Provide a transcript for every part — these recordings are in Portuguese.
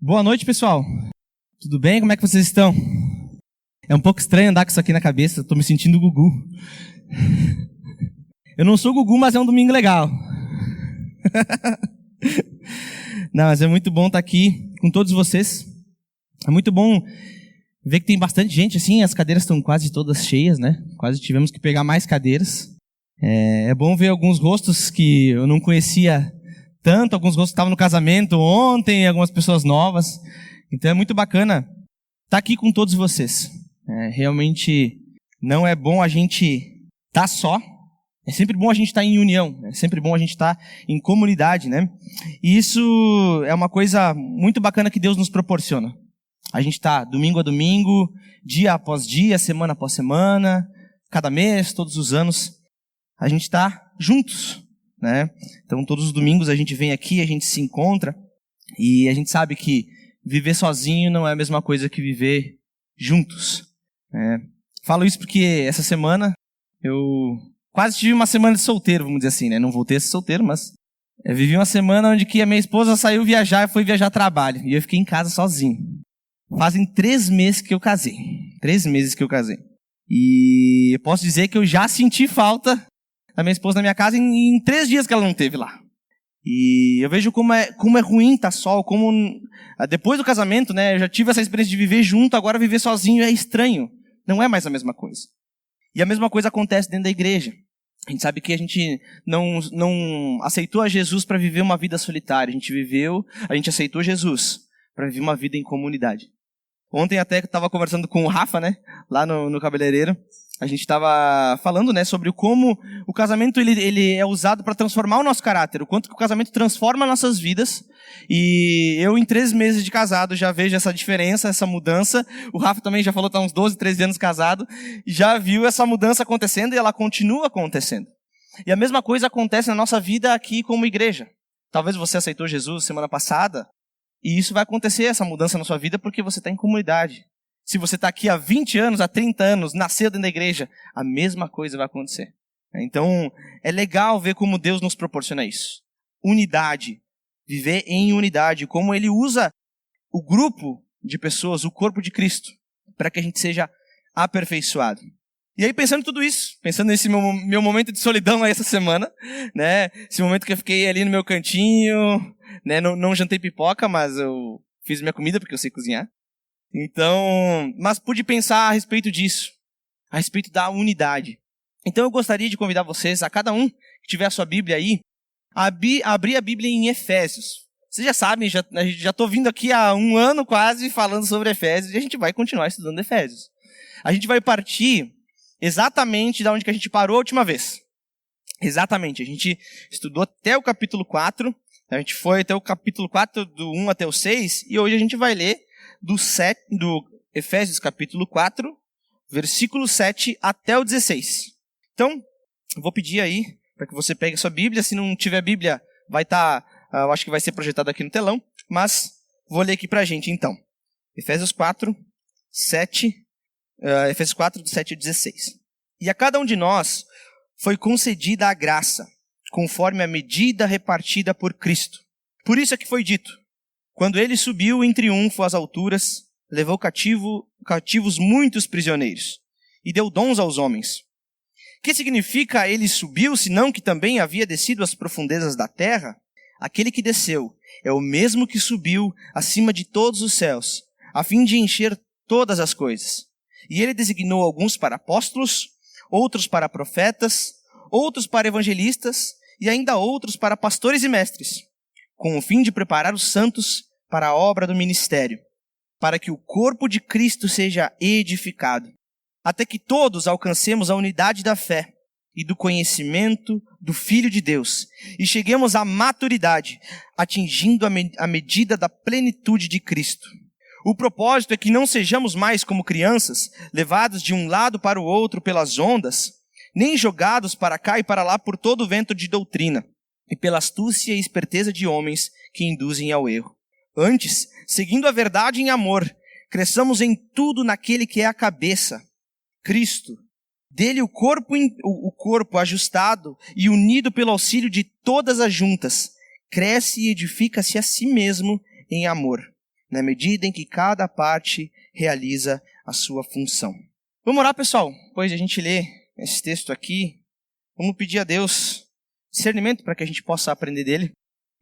Boa noite, pessoal. Tudo bem? Como é que vocês estão? É um pouco estranho andar com isso aqui na cabeça. Estou me sentindo Gugu. Eu não sou Gugu, mas é um domingo legal. Não, mas é muito bom estar aqui com todos vocês. É muito bom ver que tem bastante gente, assim, as cadeiras estão quase todas cheias, né? Quase tivemos que pegar mais cadeiras. É bom ver alguns rostos que eu não conhecia tanto, alguns rostos que estavam no casamento ontem, algumas pessoas novas. Então é muito bacana estar aqui com todos vocês. Realmente não é bom a gente estar só. É sempre bom a gente estar em união. É sempre bom a gente estar em comunidade, né? E isso é uma coisa muito bacana que Deus nos proporciona. A gente está domingo a domingo, dia após dia, semana após semana, cada mês, todos os anos. A gente está juntos, né? Então todos os domingos a gente vem aqui, a gente se encontra e a gente sabe que viver sozinho não é a mesma coisa que viver juntos. Falo isso porque essa semana eu quase tive uma semana de solteiro, vamos dizer assim, né? Não voltei a ser solteiro, mas eu vivi uma semana onde que a minha esposa saiu viajar e foi viajar a trabalho e eu fiquei em casa sozinho. Fazem 3 meses que eu casei. 3 meses que eu casei. E eu posso dizer que eu já senti falta da minha esposa na minha casa em 3 dias que ela não esteve lá. E eu vejo como é ruim estar só, como depois do casamento, né, eu já tive essa experiência de viver junto, agora viver sozinho é estranho. Não é mais a mesma coisa. E a mesma coisa acontece dentro da igreja. A gente sabe que a gente não aceitou a Jesus para viver uma vida solitária. A gente aceitou Jesus para viver uma vida em comunidade. Ontem até estava conversando com o Rafa, né, lá no cabeleireiro. A gente estava falando, né, sobre como o casamento ele é usado para transformar o nosso caráter, o quanto que o casamento transforma nossas vidas. E eu, em 3 meses de casado, já vejo essa diferença, essa mudança. O Rafa também já falou que está uns 12, 13 anos casado, e já viu essa mudança acontecendo e ela continua acontecendo. E a mesma coisa acontece na nossa vida aqui como igreja. Talvez você aceitou Jesus semana passada, e isso vai acontecer, essa mudança na sua vida, porque você está em comunidade. Se você está aqui há 20 anos, há 30 anos, nasceu dentro da igreja, a mesma coisa vai acontecer. Então, é legal ver como Deus nos proporciona isso. Unidade. Viver em unidade. Como Ele usa o grupo de pessoas, o corpo de Cristo, para que a gente seja aperfeiçoado. E aí, pensando em tudo isso, pensando nesse meu momento de solidão aí essa semana, né? Esse momento que eu fiquei ali no meu cantinho, né? Não jantei pipoca, mas eu fiz minha comida porque eu sei cozinhar. Então, mas pude pensar a respeito disso, a respeito da unidade. Então eu gostaria de convidar vocês, a cada um que tiver a sua Bíblia aí, a abrir a Bíblia em Efésios. Vocês já sabem, já estou vindo aqui há 1 ano quase falando sobre Efésios e a gente vai continuar estudando Efésios. A gente vai partir exatamente da onde que a gente parou a última vez. Exatamente, a gente estudou até o capítulo 4, a gente foi até o capítulo 4, do 1 até o 6, e hoje a gente vai ler do Efésios capítulo 4, versículo 7 até o 16. Então, eu vou pedir aí para que você pegue a sua Bíblia. Se não tiver Bíblia, vai estar, eu acho que vai ser projetado aqui no telão, mas vou ler aqui para a gente então. Efésios 4, 7, Efésios 4, do 7 ao 16. E a cada um de nós foi concedida a graça, conforme a medida repartida por Cristo. Por isso é que foi dito: quando ele subiu em triunfo às alturas, levou cativos muitos prisioneiros e deu dons aos homens. Que significa ele subiu, senão que também havia descido às profundezas da terra? Aquele que desceu é o mesmo que subiu acima de todos os céus, a fim de encher todas as coisas. E ele designou alguns para apóstolos, outros para profetas, outros para evangelistas e ainda outros para pastores e mestres, com o fim de preparar os santos para a obra do ministério, para que o corpo de Cristo seja edificado, até que todos alcancemos a unidade da fé e do conhecimento do Filho de Deus, e cheguemos à maturidade, atingindo a medida da plenitude de Cristo. O propósito é que não sejamos mais como crianças, levados de um lado para o outro pelas ondas, nem jogados para cá e para lá por todo o vento de doutrina, e pela astúcia e esperteza de homens que induzem ao erro. Antes, seguindo a verdade em amor, cresçamos em tudo naquele que é a cabeça, Cristo. Dele o corpo ajustado e unido pelo auxílio de todas as juntas, cresce e edifica-se a si mesmo em amor, na medida em que cada parte realiza a sua função. Vamos orar, pessoal? Depois de a gente ler esse texto aqui, vamos pedir a Deus discernimento para que a gente possa aprender dele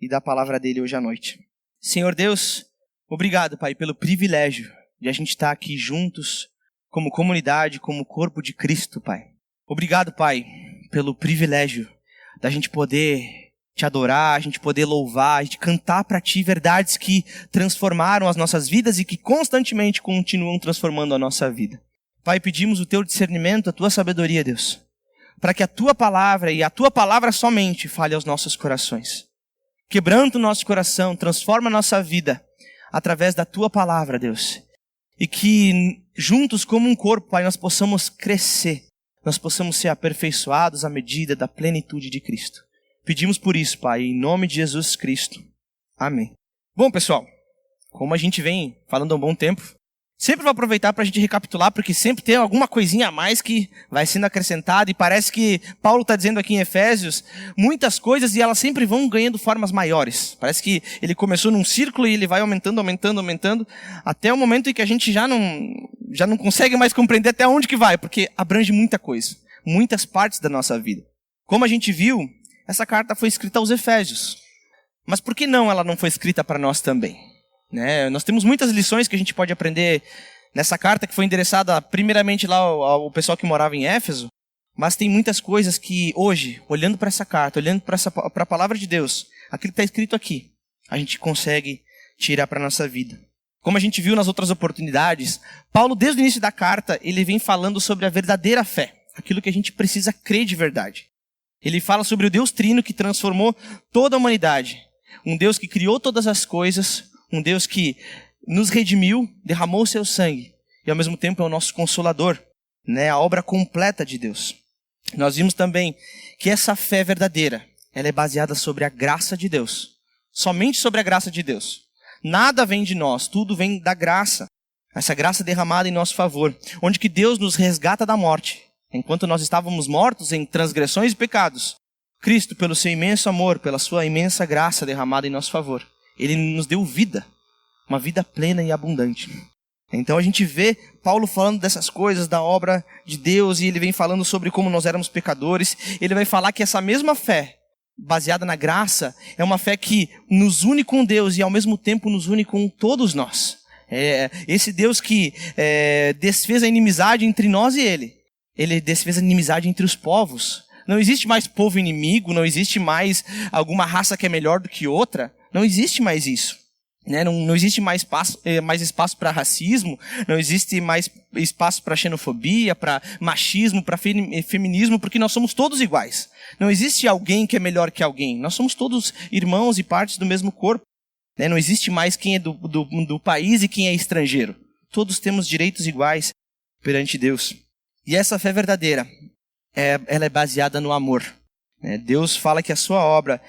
e da palavra dele hoje à noite. Senhor Deus, obrigado, Pai, pelo privilégio de a gente estar aqui juntos, como comunidade, como corpo de Cristo, Pai. Obrigado, Pai, pelo privilégio da gente poder te adorar, a gente poder louvar, a gente cantar para Ti verdades que transformaram as nossas vidas e que constantemente continuam transformando a nossa vida. Pai, pedimos o Teu discernimento, a Tua sabedoria, Deus, para que a Tua palavra e a Tua palavra somente fale aos nossos corações. Quebranta o nosso coração, transforma a nossa vida através da Tua palavra, Deus. E que juntos como um corpo, Pai, nós possamos crescer, nós possamos ser aperfeiçoados à medida da plenitude de Cristo. Pedimos por isso, Pai, em nome de Jesus Cristo. Amém. Bom, pessoal, como a gente vem falando há um bom tempo, sempre vou aproveitar para a gente recapitular, porque sempre tem alguma coisinha a mais que vai sendo acrescentada, e parece que Paulo está dizendo aqui em Efésios muitas coisas e elas sempre vão ganhando formas maiores. Parece que ele começou num círculo e ele vai aumentando, até o momento em que a gente já não consegue mais compreender até onde que vai, porque abrange muita coisa, muitas partes da nossa vida. Como a gente viu, essa carta foi escrita aos Efésios. Mas por que não ela não foi escrita para nós também? Nós temos muitas lições que a gente pode aprender nessa carta, que foi endereçada primeiramente lá ao pessoal que morava em Éfeso, mas tem muitas coisas que hoje, olhando para essa carta, olhando para a palavra de Deus, aquilo que está escrito aqui, a gente consegue tirar para a nossa vida. Como a gente viu nas outras oportunidades, Paulo, desde o início da carta, ele vem falando sobre a verdadeira fé, aquilo que a gente precisa crer de verdade. Ele fala sobre o Deus Trino que transformou toda a humanidade, um Deus que criou todas as coisas, um Deus que nos redimiu, derramou o seu sangue e ao mesmo tempo é o nosso consolador, a obra completa de Deus. Nós vimos também que essa fé verdadeira, ela é baseada sobre a graça de Deus, somente sobre a graça de Deus. Nada vem de nós, tudo vem da graça, essa graça derramada em nosso favor, onde que Deus nos resgata da morte. Enquanto nós estávamos mortos em transgressões e pecados, Cristo, pelo seu imenso amor, pela sua imensa graça derramada em nosso favor, Ele nos deu vida, uma vida plena e abundante. Então a gente vê Paulo falando dessas coisas, da obra de Deus, e ele vem falando sobre como nós éramos pecadores. Ele vai falar que essa mesma fé, baseada na graça, é uma fé que nos une com Deus e ao mesmo tempo nos une com todos nós. Esse Deus que desfez a inimizade entre nós e Ele desfez a inimizade entre os povos. Não existe mais povo inimigo, não existe mais alguma raça que é melhor do que outra. Não existe mais isso. Não existe mais espaço para racismo, não existe mais espaço para xenofobia, para machismo, para feminismo, porque nós somos todos iguais. Não existe alguém que é melhor que alguém. Nós somos todos irmãos e partes do mesmo corpo. Não existe mais quem é do país e quem é estrangeiro. Todos temos direitos iguais perante Deus. E essa fé verdadeira, ela é baseada no amor. Deus fala que a sua obra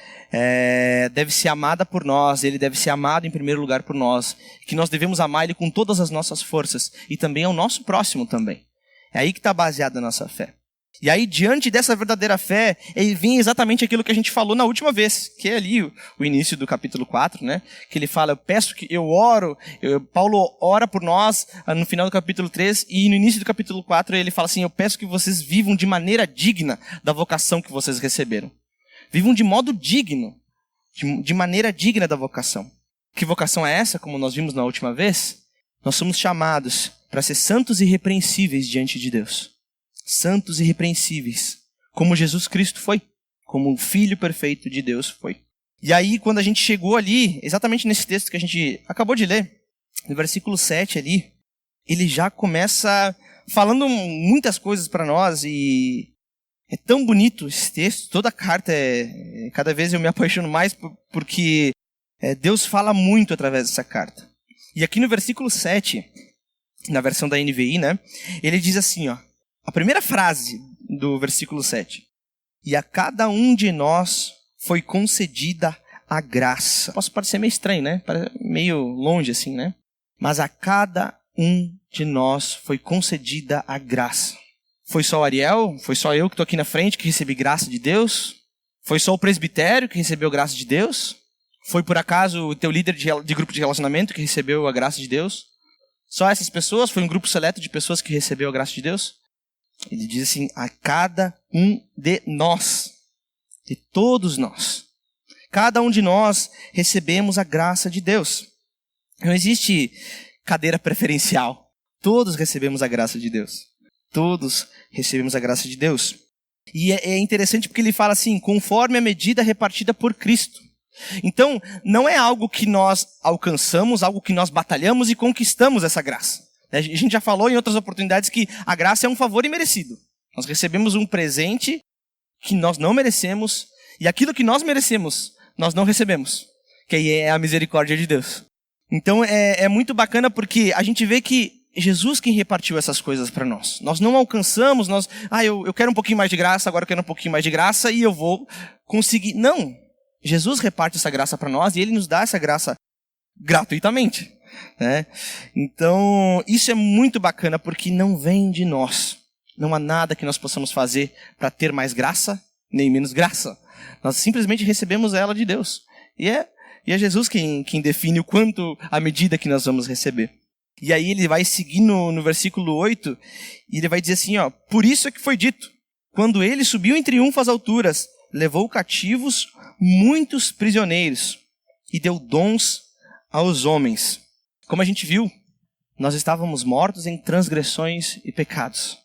deve ser amada por nós, Ele deve ser amado em primeiro lugar por nós, que nós devemos amar Ele com todas as nossas forças e também ao nosso próximo também. É aí que está baseada a nossa fé. E aí, diante dessa verdadeira fé, vem exatamente aquilo que a gente falou na última vez, que é ali o início do capítulo 4, que ele fala, Paulo ora por nós no final do capítulo 3, e no início do capítulo 4 ele fala assim, eu peço que vocês vivam de maneira digna da vocação que vocês receberam. Vivam de modo digno, de maneira digna da vocação. Que vocação é essa, como nós vimos na última vez? Nós somos chamados para ser santos e irrepreensíveis diante de Deus. Santos e irrepreensíveis, como Jesus Cristo foi, como o Filho perfeito de Deus foi. E aí, quando a gente chegou ali, exatamente nesse texto que a gente acabou de ler, no versículo 7 ali, ele já começa falando muitas coisas para nós, e é tão bonito esse texto, toda a carta, cada vez eu me apaixono mais, porque Deus fala muito através dessa carta. E aqui no versículo 7, na versão da NVI, ele diz assim, a primeira frase do versículo 7. E a cada um de nós foi concedida a graça. Posso parecer meio estranho, meio longe assim, Mas a cada um de nós foi concedida a graça. Foi só o Ariel? Foi só eu que estou aqui na frente que recebi graça de Deus? Foi só o presbitério que recebeu graça de Deus? Foi por acaso o teu líder de grupo de relacionamento que recebeu a graça de Deus? Só essas pessoas? Foi um grupo seleto de pessoas que recebeu a graça de Deus? Ele diz assim, a cada um de nós, de todos nós. Cada um de nós recebemos a graça de Deus. Não existe cadeira preferencial. Todos recebemos a graça de Deus. Todos recebemos a graça de Deus. E é interessante porque ele fala assim, conforme a medida repartida por Cristo. Então, não é algo que nós alcançamos, algo que nós batalhamos e conquistamos essa graça. A gente já falou em outras oportunidades que a graça é um favor imerecido. Nós recebemos um presente que nós não merecemos e aquilo que nós merecemos, nós não recebemos. Que aí é a misericórdia de Deus. Então, é muito bacana porque a gente vê que Jesus quem repartiu essas coisas para nós. Nós não alcançamos, eu quero um pouquinho mais de graça, agora eu quero um pouquinho mais de graça e eu vou conseguir. Não. Jesus reparte essa graça para nós e Ele nos dá essa graça gratuitamente. Né? Então, isso é muito bacana porque não vem de nós. Não há nada que nós possamos fazer para ter mais graça, nem menos graça. Nós simplesmente recebemos ela de Deus. E é Jesus quem define o quanto, a medida que nós vamos receber. E aí ele vai seguir no versículo 8, e ele vai dizer assim, por isso é que foi dito, quando ele subiu em triunfo às alturas, levou cativos muitos prisioneiros e deu dons aos homens. Como a gente viu, nós estávamos mortos em transgressões e pecados.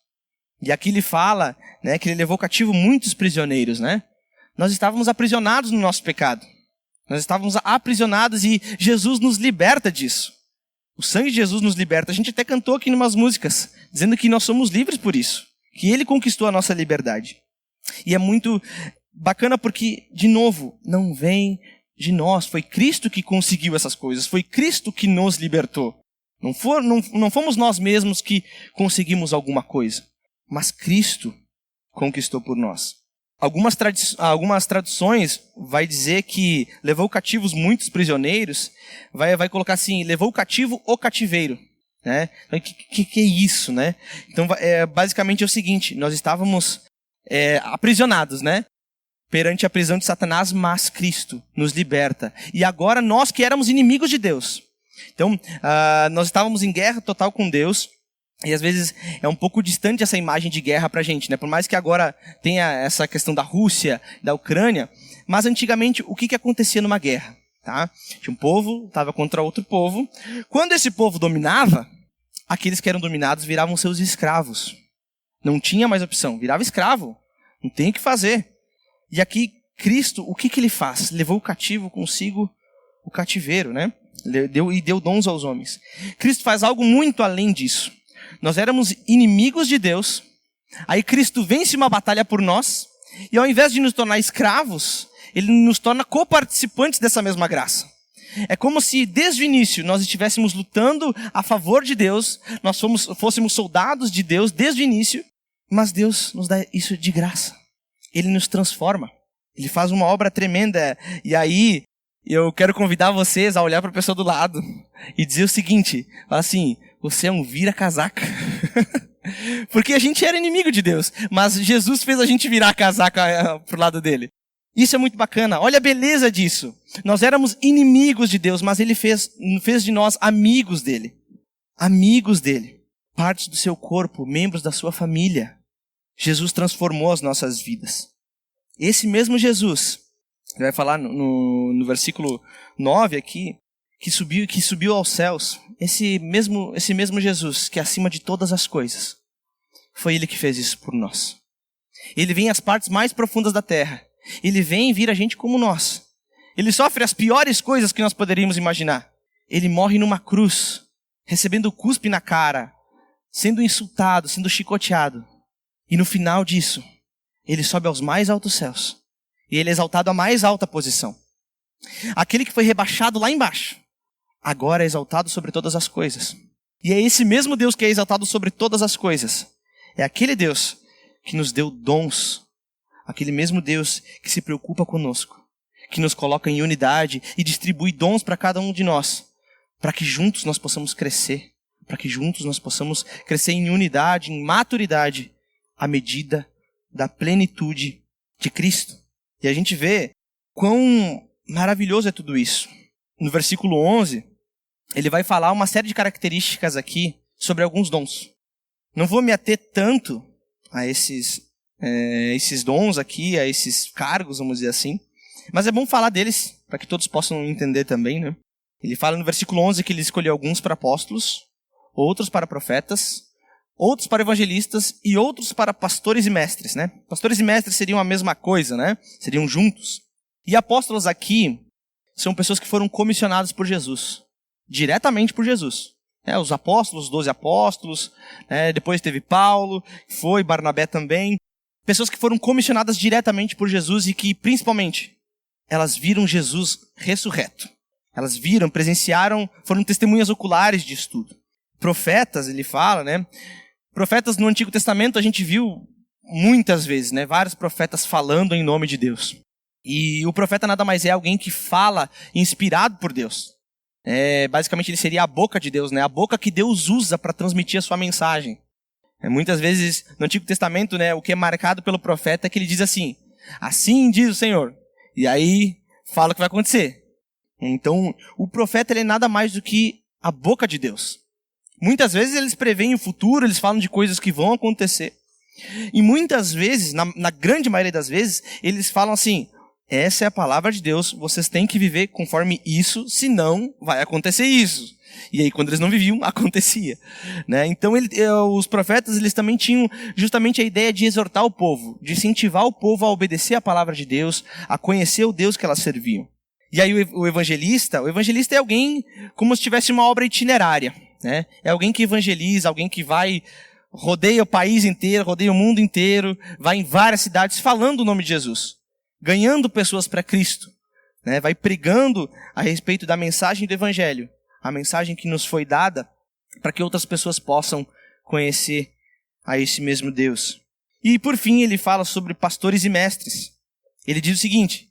E aqui ele fala, né, que ele levou cativo muitos prisioneiros, né? Nós estávamos aprisionados no nosso pecado. Nós estávamos aprisionados e Jesus nos liberta disso. O sangue de Jesus nos liberta. A gente até cantou aqui em umas músicas, dizendo que nós somos livres por isso. Que Ele conquistou a nossa liberdade. E é muito bacana porque, de novo, não vem de nós. Foi Cristo que conseguiu essas coisas. Foi Cristo que nos libertou. Não fomos nós mesmos que conseguimos alguma coisa. Mas Cristo conquistou por nós. Algumas traduções vai dizer que levou cativos muitos prisioneiros, vai colocar assim, levou cativo o cativeiro. Né? Então, que é isso, né? Então, basicamente é o seguinte, nós estávamos aprisionados, né? Perante a prisão de Satanás, mas Cristo nos liberta. E agora nós que éramos inimigos de Deus. Então, nós estávamos em guerra total com Deus. E às vezes é um pouco distante essa imagem de guerra pra gente, né? Por mais que agora tenha essa questão da Rússia, da Ucrânia, mas antigamente o que acontecia numa guerra? Tá? Tinha um povo, estava contra outro povo. Quando esse povo dominava, aqueles que eram dominados viravam seus escravos. Não tinha mais opção, virava escravo. Não tem o que fazer. E aqui, Cristo, o que ele faz? Levou o cativo consigo o cativeiro, né? Deu dons aos homens. Cristo faz algo muito além disso. Nós éramos inimigos de Deus, aí Cristo vence uma batalha por nós, e ao invés de nos tornar escravos, Ele nos torna coparticipantes dessa mesma graça. É como se desde o início nós estivéssemos lutando a favor de Deus, nós fôssemos soldados de Deus desde o início, mas Deus nos dá isso de graça. Ele nos transforma, Ele faz uma obra tremenda, e aí eu quero convidar vocês a olhar para a pessoa do lado e dizer o seguinte, fala assim, você é um vira-casaca. Porque a gente era inimigo de Deus, mas Jesus fez a gente virar a casaca pro lado dele. Isso é muito bacana, olha a beleza disso. Nós éramos inimigos de Deus, mas Ele fez de nós amigos dele. Amigos dele, partes do seu corpo, membros da sua família. Jesus transformou as nossas vidas. Esse mesmo Jesus, ele vai falar no versículo 9 aqui, que subiu aos céus, esse mesmo Jesus, que é acima de todas as coisas, foi Ele que fez isso por nós. Ele vem às partes mais profundas da terra. Ele vem vir a gente como nós. Ele sofre as piores coisas que nós poderíamos imaginar. Ele morre numa cruz, recebendo cuspe na cara, sendo insultado, sendo chicoteado. E no final disso, Ele sobe aos mais altos céus. E Ele é exaltado à mais alta posição. Aquele que foi rebaixado lá embaixo, agora é exaltado sobre todas as coisas. E é esse mesmo Deus que é exaltado sobre todas as coisas. É aquele Deus que nos deu dons. Aquele mesmo Deus que se preocupa conosco. Que nos coloca em unidade e distribui dons para cada um de nós. Para que juntos nós possamos crescer. Para que juntos nós possamos crescer em unidade, em maturidade, à medida da plenitude de Cristo. E a gente vê quão maravilhoso é tudo isso? No versículo 11, ele vai falar uma série de características aqui sobre alguns dons. Não vou me ater tanto a esses dons aqui, a esses cargos, vamos dizer assim. Mas é bom falar deles, para que todos possam entender também, né? Ele fala no versículo 11 que ele escolheu alguns para apóstolos, outros para profetas, outros para evangelistas e outros para pastores e mestres, né? Pastores e mestres seriam a mesma coisa, né? Seriam juntos. E apóstolos aqui são pessoas que foram comissionadas por Jesus, diretamente por Jesus. Os apóstolos, os 12 apóstolos, depois teve Paulo, foi Barnabé também. Pessoas que foram comissionadas diretamente por Jesus e que, principalmente, elas viram Jesus ressurreto. Elas viram, presenciaram, foram testemunhas oculares disso tudo. Profetas, ele fala, né? Profetas no Antigo Testamento a gente viu muitas vezes, né? Vários profetas falando em nome de Deus. E o profeta nada mais é alguém que fala inspirado por Deus. Basicamente ele seria a boca de Deus, né? A boca que Deus usa para transmitir a sua mensagem. Muitas vezes no Antigo Testamento, né, o que é marcado pelo profeta é que ele diz assim: assim diz o Senhor. E aí fala o que vai acontecer. Então o profeta ele é nada mais do que a boca de Deus. Muitas vezes eles preveem o futuro, eles falam de coisas que vão acontecer. E muitas vezes, na grande maioria das vezes, eles falam assim: essa é a palavra de Deus, vocês têm que viver conforme isso, senão vai acontecer isso. E aí, quando eles não viviam, acontecia. Né? Então, os profetas eles também tinham justamente a ideia de exortar o povo, de incentivar o povo a obedecer a palavra de Deus, a conhecer o Deus que elas serviam. E aí, o evangelista é alguém como se tivesse uma obra itinerária. Né? É alguém que evangeliza, alguém que vai, rodeia o país inteiro, rodeia o mundo inteiro, vai em várias cidades falando o nome de Jesus, ganhando pessoas para Cristo, né? Vai pregando a respeito da mensagem do Evangelho, a mensagem que nos foi dada para que outras pessoas possam conhecer a esse mesmo Deus. E por fim ele fala sobre pastores e mestres. Ele diz o seguinte,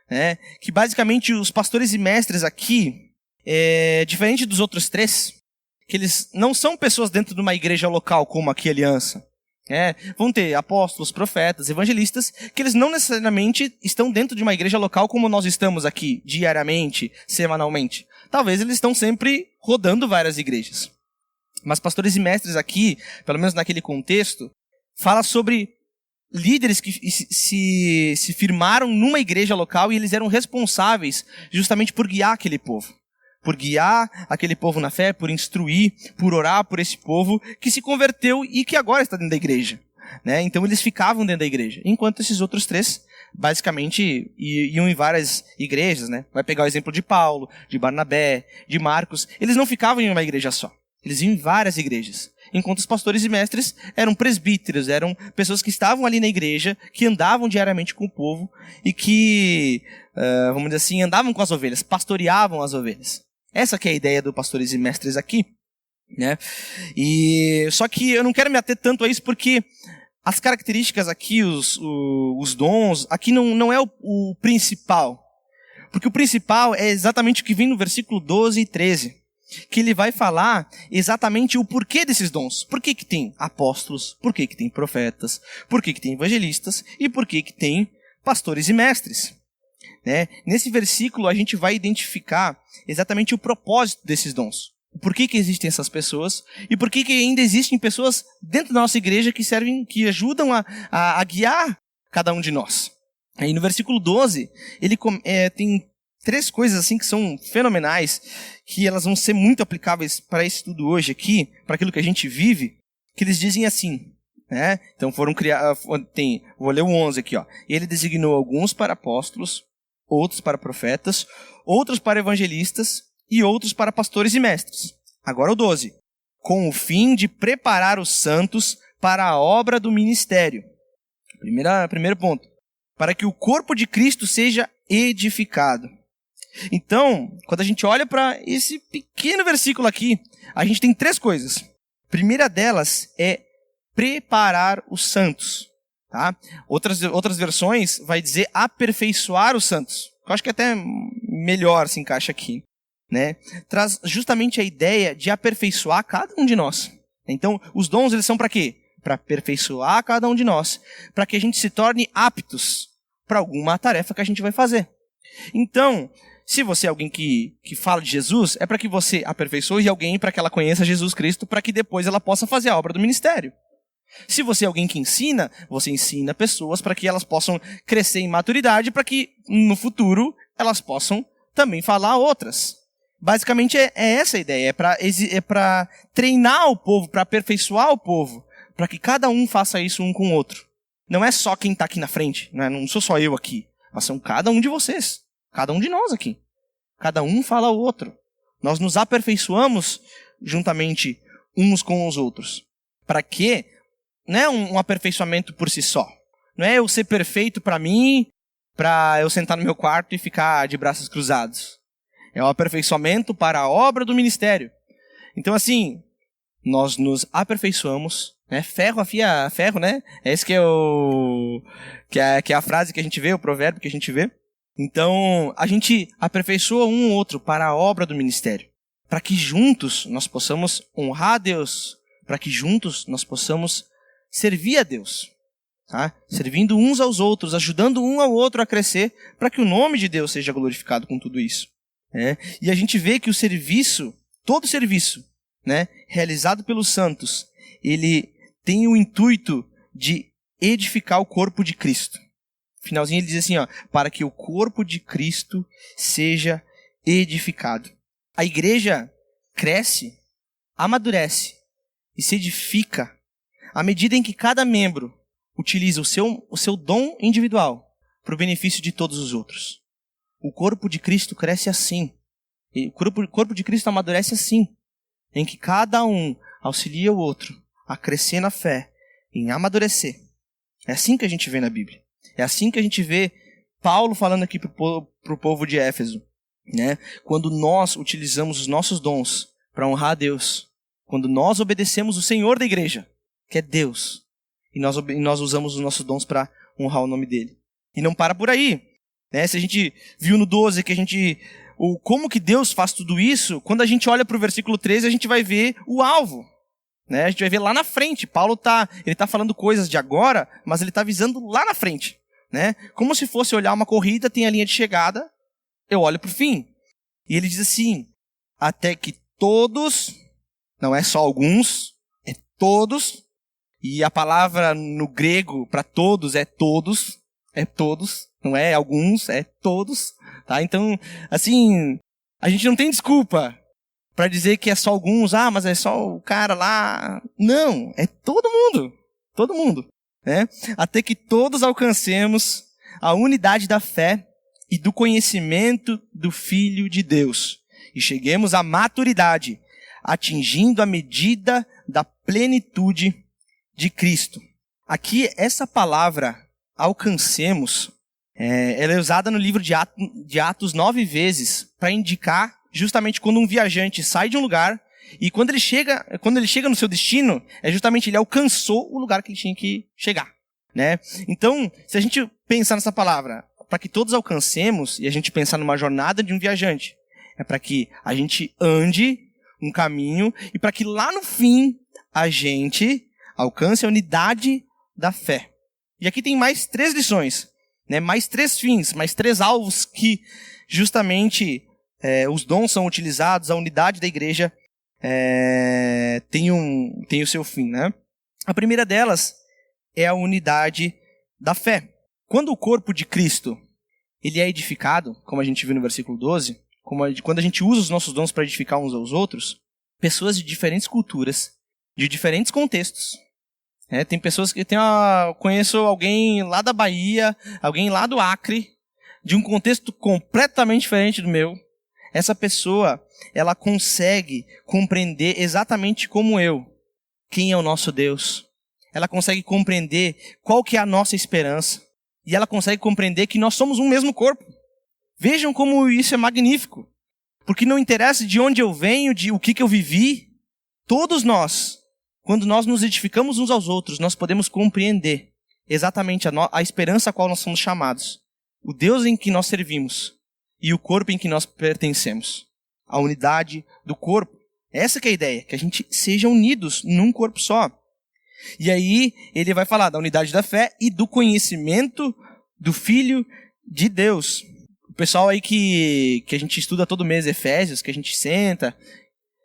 né? Que basicamente os pastores e mestres aqui, diferente dos outros três, que eles não são pessoas dentro de uma igreja local como aqui a Aliança. Vão ter apóstolos, profetas, evangelistas, que eles não necessariamente estão dentro de uma igreja local como nós estamos aqui, diariamente, semanalmente. Talvez eles estão sempre rodando várias igrejas. Mas pastores e mestres aqui, pelo menos naquele contexto, fala sobre líderes que se firmaram numa igreja local e eles eram responsáveis justamente por guiar aquele povo. Por guiar aquele povo na fé, por instruir, por orar por esse povo que se converteu e que agora está dentro da igreja. Né? Então eles ficavam dentro da igreja, enquanto esses outros três, basicamente, iam em várias igrejas. Né? Vai pegar o exemplo de Paulo, de Barnabé, de Marcos. Eles não ficavam em uma igreja só, eles iam em várias igrejas. Enquanto os pastores e mestres eram presbíteros, eram pessoas que estavam ali na igreja, que andavam diariamente com o povo e que, vamos dizer assim, andavam com as ovelhas, pastoreavam as ovelhas. Essa que é a ideia do pastores e mestres aqui, né? Só que eu não quero me ater tanto a isso porque as características aqui, os dons, aqui não é o principal. Porque o principal é exatamente o que vem no versículo 12 e 13, que ele vai falar exatamente o porquê desses dons. Por que tem apóstolos, por que tem profetas, por que tem evangelistas e por que tem pastores e mestres. Né? Nesse versículo a gente vai identificar exatamente o propósito desses dons. Por que existem essas pessoas e por que ainda existem pessoas dentro da nossa igreja que servem, que ajudam a guiar cada um de nós. Aí no versículo 12, ele tem três coisas assim que são fenomenais, que elas vão ser muito aplicáveis para esse estudo hoje aqui, para aquilo que a gente vive, que eles dizem assim. Né? Então foram criados, vou ler o 11 aqui, ó. Ele designou alguns para apóstolos, outros para profetas, outros para evangelistas e outros para pastores e mestres. Agora o 12. Com o fim de preparar os santos para a obra do ministério. Primeiro ponto. Para que o corpo de Cristo seja edificado. Então, quando a gente olha para esse pequeno versículo aqui, a gente tem três coisas. A primeira delas é preparar os santos. Tá? Outras versões vai dizer aperfeiçoar os santos. Eu acho que até melhor se encaixa aqui. Né? Traz justamente a ideia de aperfeiçoar cada um de nós. Então, os dons eles são para quê? Para aperfeiçoar cada um de nós. Para que a gente se torne aptos para alguma tarefa que a gente vai fazer. Então, se você é alguém que fala de Jesus, é para que você aperfeiçoe alguém para que ela conheça Jesus Cristo, para que depois ela possa fazer a obra do ministério. Se você é alguém que ensina, você ensina pessoas para que elas possam crescer em maturidade, para que no futuro elas possam também falar a outras. Basicamente é essa a ideia, é para treinar o povo, para aperfeiçoar o povo, para que cada um faça isso um com o outro. Não é só quem está aqui na frente, não sou só eu aqui, mas são cada um de vocês, cada um de nós aqui. Cada um fala ao outro. Nós nos aperfeiçoamos juntamente uns com os outros. Para quê? Não é um aperfeiçoamento por si só. Não é eu ser perfeito para mim, para eu sentar no meu quarto e ficar de braços cruzados. É um aperfeiçoamento para a obra do ministério. Então, assim, nós nos aperfeiçoamos, né? Ferro afia ferro, né? É esse que é a frase que a gente vê, o provérbio que a gente vê. Então, a gente aperfeiçoa um ou outro para a obra do ministério. Para que juntos nós possamos honrar a Deus. Para que juntos nós possamos servir a Deus. Tá? Servindo uns aos outros, ajudando um ao outro a crescer, para que o nome de Deus seja glorificado com tudo isso. E a gente vê que o serviço, todo serviço, né, realizado pelos santos, ele tem o intuito de edificar o corpo de Cristo. No finalzinho ele diz assim, para que o corpo de Cristo seja edificado. A igreja cresce, amadurece e se edifica à medida em que cada membro utiliza o seu dom individual para o benefício de todos os outros. O corpo de Cristo cresce assim. O corpo de Cristo amadurece assim, em que cada um auxilia o outro a crescer na fé, em amadurecer. É assim que a gente vê na Bíblia. É assim que a gente vê Paulo falando aqui para o povo de Éfeso. Né? Quando nós utilizamos os nossos dons para honrar a Deus, quando nós obedecemos o Senhor da igreja, que é Deus, e nós usamos os nossos dons para honrar o nome dele. E não para por aí. Né? Se a gente viu no 12 que como que Deus faz tudo isso, quando a gente olha para o versículo 13, a gente vai ver o alvo. Né? A gente vai ver lá na frente. Paulo está falando coisas de agora, mas ele está visando lá na frente. Né? Como se fosse olhar uma corrida, tem a linha de chegada, eu olho para o fim. E ele diz assim, até que todos, não é só alguns, é todos, e a palavra no grego para todos, não é alguns, é todos. Tá? Então, assim, a gente não tem desculpa para dizer que é só alguns, mas é só o cara lá. Não, é todo mundo. Né? Até que todos alcancemos a unidade da fé e do conhecimento do Filho de Deus, e cheguemos à maturidade, atingindo a medida da plenitude de Cristo. Aqui, essa palavra, alcancemos, ela é usada no livro de Atos 9 vezes para indicar justamente quando um viajante sai de um lugar e quando ele chega no seu destino, é justamente ele alcançou o lugar que ele tinha que chegar. Né? Então, se a gente pensar nessa palavra, para que todos alcancemos, e a gente pensar numa jornada de um viajante, é para que a gente ande um caminho e para que lá no fim a gente alcance a unidade da fé. E aqui tem mais 3 lições, né? Mais 3 fins, mais 3 alvos que justamente os dons são utilizados, a unidade da igreja tem o seu fim. Né? A primeira delas é a unidade da fé. Quando o corpo de Cristo ele é edificado, como a gente viu no versículo 12, quando a gente usa os nossos dons para edificar uns aos outros, pessoas de diferentes culturas, de diferentes contextos. Tem pessoas que conheço alguém lá da Bahia, alguém lá do Acre, de um contexto completamente diferente do meu. Essa pessoa, ela consegue compreender exatamente como eu quem é o nosso Deus. Ela consegue compreender qual que é a nossa esperança. E ela consegue compreender que nós somos um mesmo corpo. Vejam como isso é magnífico. Porque não interessa de onde eu venho, de o que eu vivi. Todos nós, quando nós nos edificamos uns aos outros, nós podemos compreender exatamente a esperança a qual nós somos chamados. O Deus em que nós servimos e o corpo em que nós pertencemos. A unidade do corpo. Essa que é a ideia, que a gente seja unidos num corpo só. E aí ele vai falar da unidade da fé e do conhecimento do Filho de Deus. O pessoal aí que a gente estuda todo mês Efésios, que a gente senta,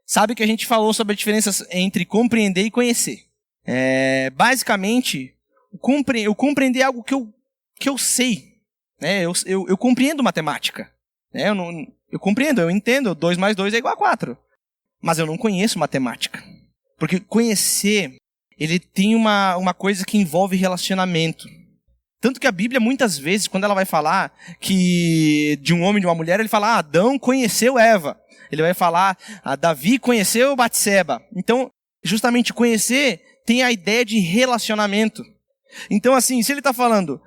sabe que a gente falou sobre a diferença entre compreender e conhecer. Basicamente, eu compreender algo que eu sei. Né? Eu compreendo matemática. Né? Eu compreendo, eu entendo, 2 mais 2 é igual a 4. Mas eu não conheço matemática. Porque conhecer, ele tem uma coisa que envolve relacionamento. Tanto que a Bíblia, muitas vezes, quando ela vai falar que de um homem e de uma mulher, ele fala, Adão conheceu Eva. Ele vai falar, Davi conheceu Batseba. Então, justamente conhecer tem a ideia de relacionamento. Então, assim, se ele está falando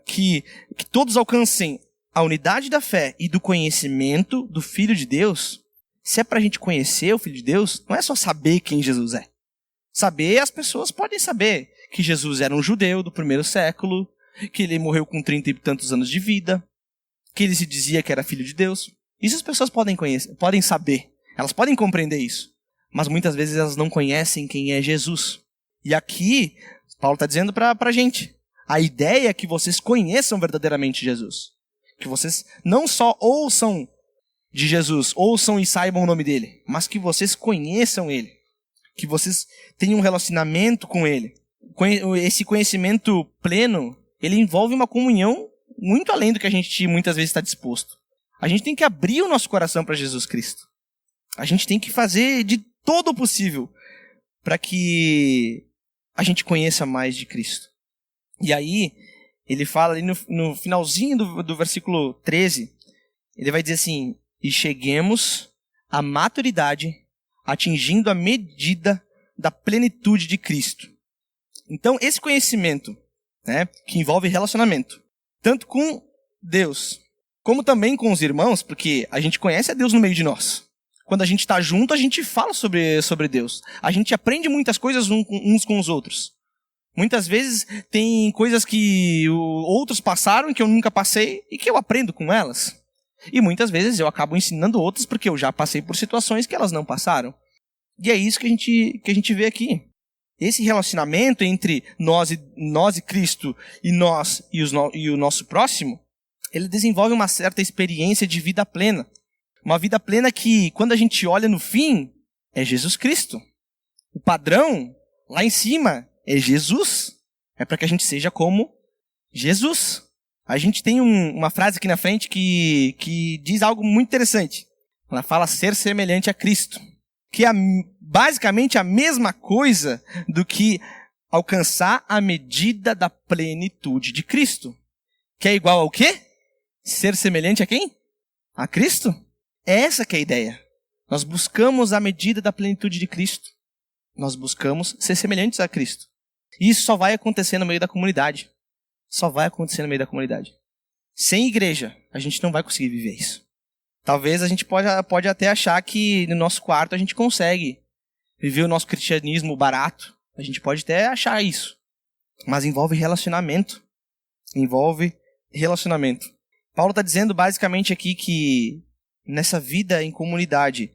que todos alcancem a unidade da fé e do conhecimento do Filho de Deus, se é para a gente conhecer o Filho de Deus, não é só saber quem Jesus é. Saber, as pessoas podem saber que Jesus era um judeu do primeiro século, que ele morreu com 30 e tantos anos de vida, que ele se dizia que era filho de Deus. Isso as pessoas podem conhecer, podem saber, elas podem compreender isso, mas muitas vezes elas não conhecem quem é Jesus. E aqui, Paulo está dizendo para a gente, a ideia é que vocês conheçam verdadeiramente Jesus, que vocês não só ouçam de Jesus, ouçam e saibam o nome dele, mas que vocês conheçam ele, que vocês tenham um relacionamento com ele. Esse conhecimento pleno, ele envolve uma comunhão muito além do que a gente muitas vezes está disposto. A gente tem que abrir o nosso coração para Jesus Cristo. A gente tem que fazer de todo o possível para que a gente conheça mais de Cristo. E aí, ele fala ali no finalzinho do versículo 13, ele vai dizer assim, e cheguemos à maturidade, atingindo a medida da plenitude de Cristo. Então, esse conhecimento, né, que envolve relacionamento, tanto com Deus, como também com os irmãos, porque a gente conhece a Deus no meio de nós. Quando a gente está junto, a gente fala sobre Deus. A gente aprende muitas coisas uns com os outros. Muitas vezes tem coisas que outros passaram que eu nunca passei e que eu aprendo com elas. E muitas vezes eu acabo ensinando outras porque eu já passei por situações que elas não passaram. E é isso que a gente vê aqui. Esse relacionamento entre nós e Cristo e nós e o nosso próximo, ele desenvolve uma certa experiência de vida plena. Uma vida plena que, quando a gente olha no fim, é Jesus Cristo. O padrão, lá em cima, é Jesus. É para que a gente seja como Jesus. A gente tem uma frase aqui na frente que diz algo muito interessante. Ela fala ser semelhante a Cristo. Que é basicamente a mesma coisa do que alcançar a medida da plenitude de Cristo. Que é igual ao quê? Ser semelhante a quem? A Cristo? É essa que é a ideia. Nós buscamos a medida da plenitude de Cristo. Nós buscamos ser semelhantes a Cristo. E isso só vai acontecer no meio da comunidade. Só vai acontecer no meio da comunidade. Sem igreja, a gente não vai conseguir viver isso. Talvez a gente pode até achar que no nosso quarto a gente consegue viver o nosso cristianismo barato. A gente pode até achar isso. Mas envolve relacionamento. Envolve relacionamento. Paulo está dizendo basicamente aqui que nessa vida em comunidade,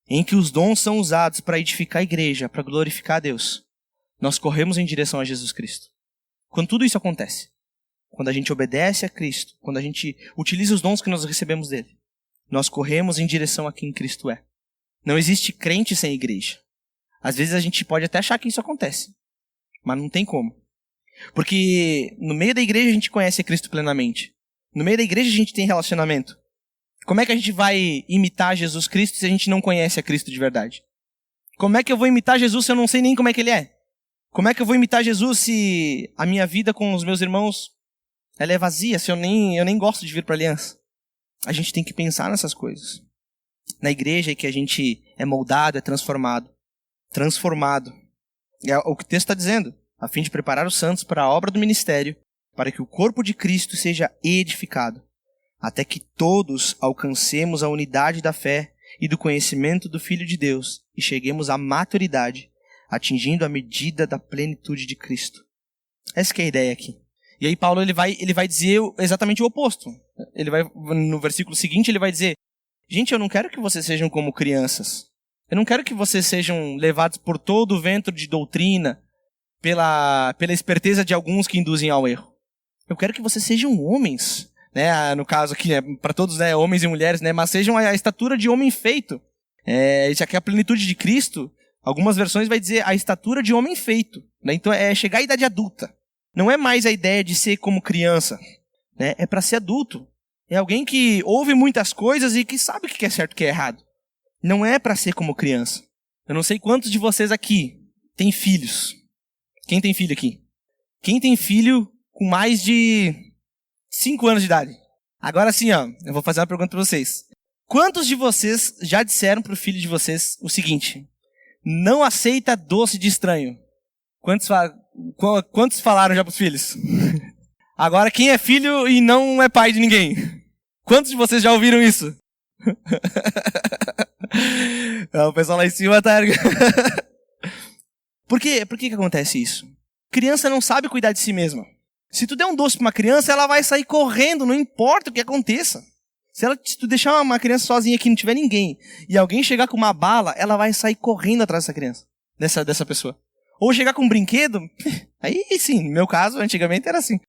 em que os dons são usados para edificar a igreja, para glorificar a Deus, nós corremos em direção a Jesus Cristo. Quando tudo isso acontece, quando a gente obedece a Cristo, quando a gente utiliza os dons que nós recebemos dele, nós corremos em direção a quem Cristo é. Não existe crente sem igreja. Às vezes a gente pode até achar que isso acontece, mas não tem como. Porque no meio da igreja a gente conhece a Cristo plenamente. No meio da igreja a gente tem relacionamento. Como é que a gente vai imitar Jesus Cristo se a gente não conhece a Cristo de verdade? Como é que eu vou imitar Jesus se eu não sei nem como é que ele é? Como é que eu vou imitar Jesus se a minha vida com os meus irmãos ela é vazia, se eu nem gosto de vir para a aliança? A gente tem que pensar nessas coisas. Na igreja é que a gente é moldado, é transformado. Transformado. É o que o texto está dizendo. A fim de preparar os santos para a obra do ministério, para que o corpo de Cristo seja edificado, até que todos alcancemos a unidade da fé e do conhecimento do Filho de Deus e cheguemos à maturidade, atingindo a medida da plenitude de Cristo. Essa que é a ideia aqui. E aí Paulo ele vai dizer exatamente o oposto. No versículo seguinte ele vai dizer: gente, eu não quero que vocês sejam como crianças. Eu não quero que vocês sejam levados por todo o vento de doutrina, pela esperteza de alguns que induzem ao erro. Eu quero que vocês sejam homens né? No caso aqui, né? Para todos, né? Homens e mulheres, né? Mas sejam a estatura de homem feito. Já que a plenitude de Cristo, algumas versões vai dizer a estatura de homem feito, né? Então é chegar à idade adulta. Não é mais a ideia de ser como criança, né? É para ser adulto. É alguém que ouve muitas coisas e que sabe o que é certo e o que é errado. Não é para ser como criança. Eu não sei quantos de vocês aqui têm filhos. Quem tem filho aqui? Quem tem filho com mais de 5 anos de idade? Agora sim, ó, eu vou fazer uma pergunta para vocês. Quantos de vocês já disseram pro filho de vocês o seguinte: não aceita doce de estranho? Quantos falaram já pros filhos? Agora, quem é filho e não é pai de ninguém? Quantos de vocês já ouviram isso? O pessoal lá em cima tá... Por que acontece isso? Criança não sabe cuidar de si mesma. Se tu der um doce pra uma criança, ela vai sair correndo, não importa o que aconteça. Se tu deixar uma criança sozinha aqui e não tiver ninguém, e alguém chegar com uma bala, ela vai sair correndo atrás dessa criança, dessa pessoa. Ou chegar com um brinquedo, aí sim, no meu caso, antigamente era assim.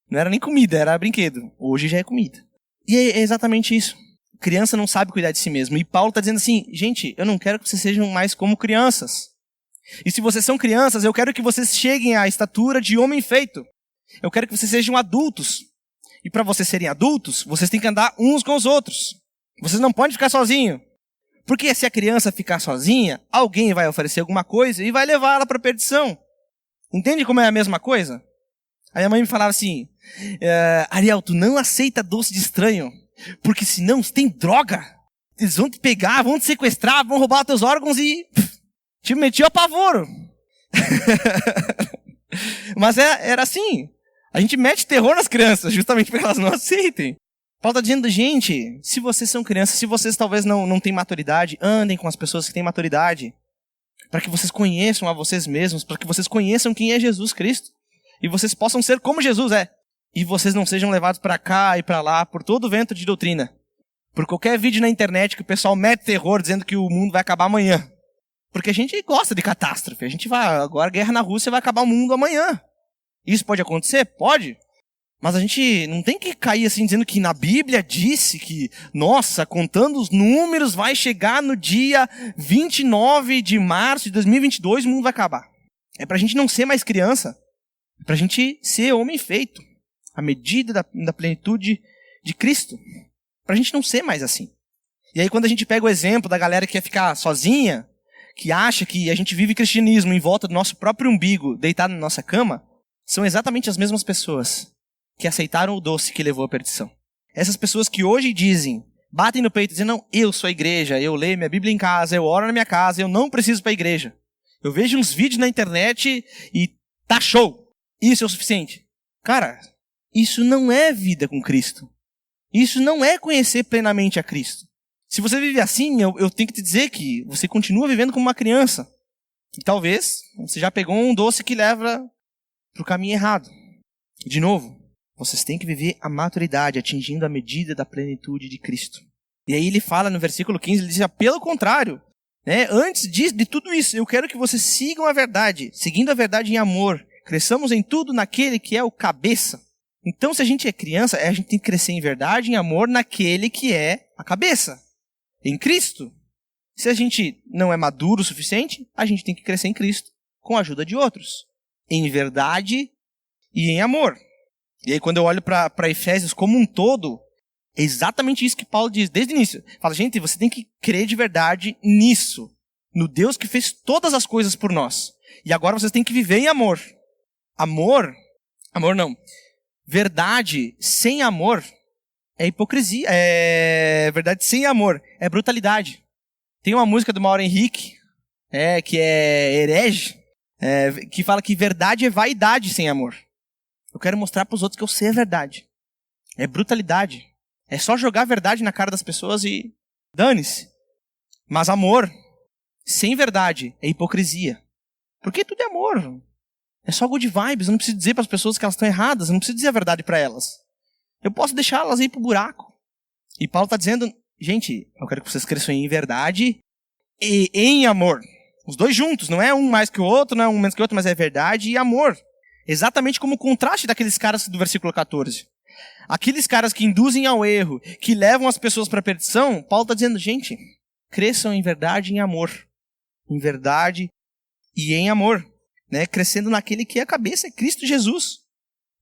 Não era nem comida, era brinquedo. Hoje já é comida. E é exatamente isso. Criança não sabe cuidar de si mesmo. E Paulo está dizendo assim, gente, eu não quero que vocês sejam mais como crianças. E se vocês são crianças, eu quero que vocês cheguem à estatura de homem feito. Eu quero que vocês sejam adultos. E para vocês serem adultos, vocês têm que andar uns com os outros. Vocês não podem ficar sozinhos. Porque se a criança ficar sozinha, alguém vai oferecer alguma coisa e vai levar ela para a perdição. Entende como é a mesma coisa? Aí a mãe me falava assim, Ariel, tu não aceita doce de estranho, porque senão você tem droga. Eles vão te pegar, vão te sequestrar, vão roubar teus órgãos e te metia apavoro. Mas era assim. A gente mete terror nas crianças, justamente para elas não aceitem. Paulo está dizendo, gente, se vocês são crianças, se vocês talvez não têm maturidade, andem com as pessoas que têm maturidade. Para que vocês conheçam a vocês mesmos, para que vocês conheçam quem é Jesus Cristo. E vocês possam ser como Jesus é. E vocês não sejam levados para cá e para lá por todo o vento de doutrina. Por qualquer vídeo na internet que o pessoal mete terror dizendo que o mundo vai acabar amanhã. Porque a gente gosta de catástrofe. A gente vai, agora a guerra na Rússia vai acabar o mundo amanhã. Isso pode acontecer? Pode. Mas a gente não tem que cair assim dizendo que na Bíblia disse que, nossa, contando os números, vai chegar no dia 29 de março de 2022 e o mundo vai acabar. É pra gente não ser mais criança. É pra gente ser homem feito. À medida da plenitude de Cristo. Pra gente não ser mais assim. E aí quando a gente pega o exemplo da galera que quer ficar sozinha, que acha que a gente vive cristianismo em volta do nosso próprio umbigo, deitado na nossa cama, são exatamente as mesmas pessoas que aceitaram o doce que levou à perdição. Essas pessoas que hoje dizem, batem no peito e dizem, não, eu sou a igreja, eu leio minha Bíblia em casa, eu oro na minha casa, eu não preciso para a igreja. Eu vejo uns vídeos na internet e tá show. Isso é o suficiente. Cara, isso não é vida com Cristo. Isso não é conhecer plenamente a Cristo. Se você vive assim, eu tenho que te dizer que você continua vivendo como uma criança. E talvez você já pegou um doce que leva para o caminho errado. De novo, vocês têm que viver a maturidade, atingindo a medida da plenitude de Cristo. E aí ele fala no versículo 15, ele diz, pelo contrário, né, antes de tudo isso, eu quero que vocês sigam a verdade, seguindo a verdade em amor, cresçamos em tudo naquele que é o cabeça. Então, se a gente é criança, a gente tem que crescer em verdade, em amor, naquele que é a cabeça, em Cristo. Se a gente não é maduro o suficiente, a gente tem que crescer em Cristo, com a ajuda de outros, em verdade e em amor. E aí quando eu olho para Efésios como um todo, é exatamente isso que Paulo diz desde o início. Fala, gente, você tem que crer de verdade nisso, no Deus que fez todas as coisas por nós. E agora vocês têm que viver em amor. Amor não. Verdade sem amor é hipocrisia. Verdade sem amor é brutalidade. Tem uma música do Mauro Henrique, que é herege, que fala que verdade é vaidade sem amor. Eu quero mostrar para os outros que eu sei a verdade. É brutalidade. É só jogar a verdade na cara das pessoas e dane-se. Mas amor sem verdade é hipocrisia. Porque tudo é amor. É só good vibes. Eu não preciso dizer para as pessoas que elas estão erradas. Eu não preciso dizer a verdade para elas. Eu posso deixá-las ir para o buraco. E Paulo está dizendo, gente, eu quero que vocês cresçam em verdade e em amor. Os dois juntos. Não é um mais que o outro, não é um menos que o outro, mas é verdade e amor. Exatamente como o contraste daqueles caras do versículo 14. aqueles caras que induzem ao erro, que levam as pessoas para a perdição, Paulo está dizendo, gente, cresçam em verdade e em amor. Em verdade e em amor. Né? Crescendo naquele que é a cabeça, é Cristo Jesus.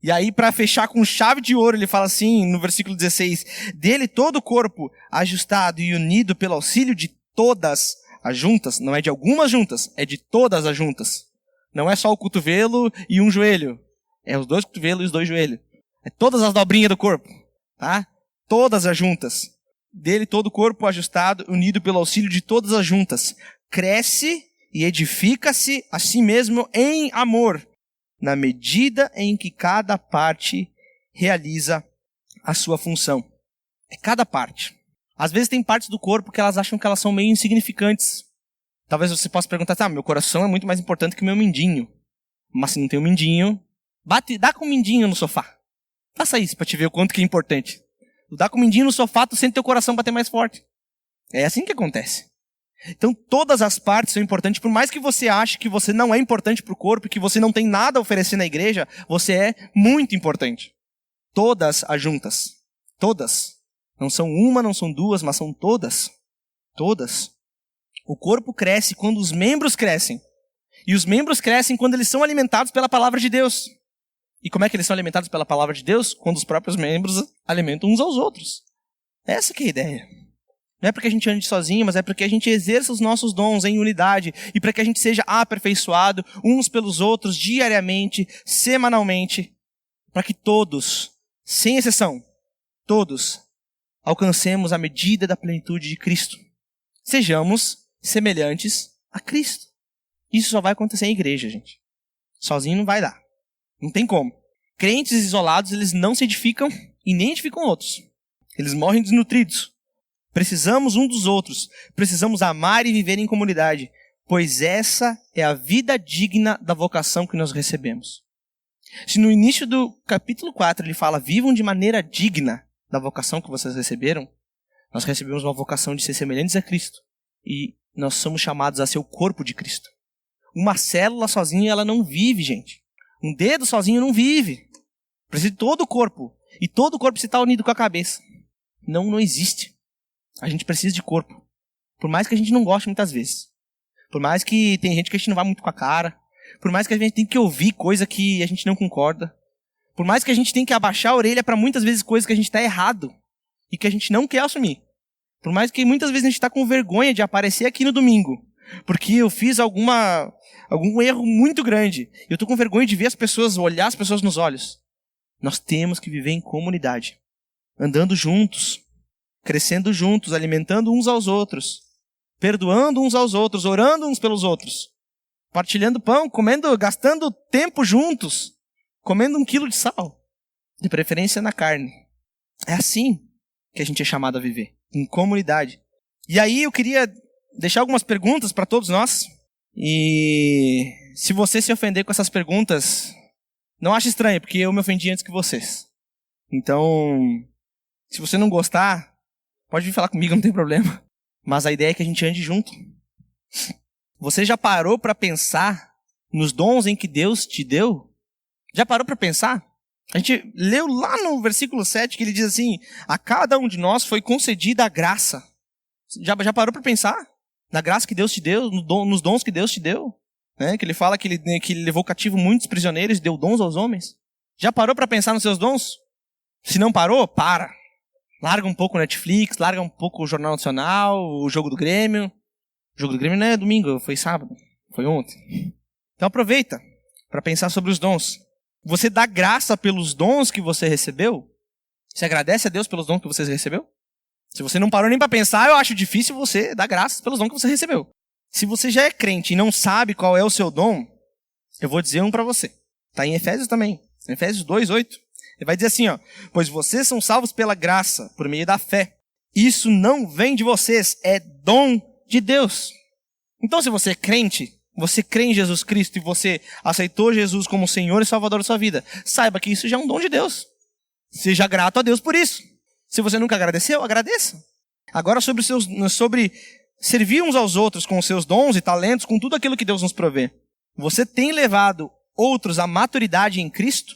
E aí, para fechar com chave de ouro, ele fala assim, no versículo 16, dele todo o corpo ajustado e unido pelo auxílio de todas as juntas, não é de algumas juntas, é de todas as juntas. Não é só o cotovelo e um joelho. É os dois cotovelos e os dois joelhos. É todas as dobrinhas do corpo. Tá? Todas as juntas. Dele todo o corpo ajustado, unido pelo auxílio de todas as juntas. Cresce e edifica-se a si mesmo em amor, na medida em que cada parte realiza a sua função. É cada parte. Às vezes tem partes do corpo que elas acham que elas são meio insignificantes. Talvez você possa perguntar, meu coração é muito mais importante que o meu mindinho. Mas se não tem um mindinho, dá com o mindinho no sofá. Faça isso para te ver o quanto que é importante. Dá com o mindinho no sofá, tu sente teu coração bater mais forte. É assim que acontece. Então todas as partes são importantes, por mais que você ache que você não é importante para o corpo, que você não tem nada a oferecer na igreja, você é muito importante. Todas as juntas. Todas. Não são uma, não são duas, mas são todas. Todas. O corpo cresce quando os membros crescem. E os membros crescem quando eles são alimentados pela palavra de Deus. E como é que eles são alimentados pela palavra de Deus? Quando os próprios membros alimentam uns aos outros. Essa que é a ideia. Não é porque a gente ande sozinho, mas é porque a gente exerça os nossos dons em unidade e para que a gente seja aperfeiçoado uns pelos outros diariamente, semanalmente, para que todos, sem exceção, todos, alcancemos a medida da plenitude de Cristo. Sejamos semelhantes a Cristo. Isso só vai acontecer em igreja, gente. Sozinho não vai dar. Não tem como. Crentes isolados, eles não se edificam e nem edificam outros. Eles morrem desnutridos. Precisamos um dos outros. Precisamos amar e viver em comunidade, pois essa é a vida digna da vocação que nós recebemos. Se no início do capítulo 4 ele fala, vivam de maneira digna da vocação que vocês receberam, nós recebemos uma vocação de ser semelhantes a Cristo. E nós somos chamados a ser o corpo de Cristo. Uma célula sozinha, ela não vive, gente. Um dedo sozinho não vive. Precisa de todo o corpo. E todo o corpo precisa estar unido com a cabeça. Não existe. A gente precisa de corpo. Por mais que a gente não goste muitas vezes. Por mais que tem gente que a gente não vai muito com a cara. Por mais que a gente tem que ouvir coisa que a gente não concorda. Por mais que a gente tem que abaixar a orelha para muitas vezes coisas que a gente está errado. E que a gente não quer assumir. Por mais que muitas vezes a gente está com vergonha de aparecer aqui no domingo. Porque eu fiz algum erro muito grande. Eu estou com vergonha de ver as pessoas, olhar as pessoas nos olhos. Nós temos que viver em comunidade. Andando juntos. Crescendo juntos, alimentando uns aos outros, perdoando uns aos outros, orando uns pelos outros, partilhando pão, gastando tempo juntos, comendo 1 quilo de sal, de preferência na carne. É assim que a gente é chamado a viver, em comunidade. E aí eu queria deixar algumas perguntas para todos nós, e se você se ofender com essas perguntas, não ache estranho, porque eu me ofendi antes que vocês. Então, se você não gostar, pode vir falar comigo, não tem problema. Mas a ideia é que a gente ande junto. Você já parou para pensar nos dons em que Deus te deu? Já parou para pensar? A gente leu lá no versículo 7 que ele diz assim, a cada um de nós foi concedida a graça. Já parou para pensar? Na graça que Deus te deu, nos dons que Deus te deu? Né? Que ele fala que ele levou cativo muitos prisioneiros e deu dons aos homens. Já parou para pensar nos seus dons? Se não parou, para. Larga um pouco o Netflix, larga um pouco o Jornal Nacional, o Jogo do Grêmio. O Jogo do Grêmio não é domingo, foi sábado, foi ontem. Então aproveita para pensar sobre os dons. Você dá graça pelos dons que você recebeu? Você agradece a Deus pelos dons que você recebeu? Se você não parou nem para pensar, eu acho difícil você dar graças pelos dons que você recebeu. Se você já é crente e não sabe qual é o seu dom, eu vou dizer um para você. Está em Efésios também. Efésios 2:8. Ele vai dizer assim, pois vocês são salvos pela graça, por meio da fé. Isso não vem de vocês, é dom de Deus. Então se você é crente, você crê em Jesus Cristo e você aceitou Jesus como Senhor e Salvador da sua vida, saiba que isso já é um dom de Deus. Seja grato a Deus por isso. Se você nunca agradeceu, agradeça. Agora sobre servir uns aos outros com os seus dons e talentos, com tudo aquilo que Deus nos provê. Você tem levado outros à maturidade em Cristo?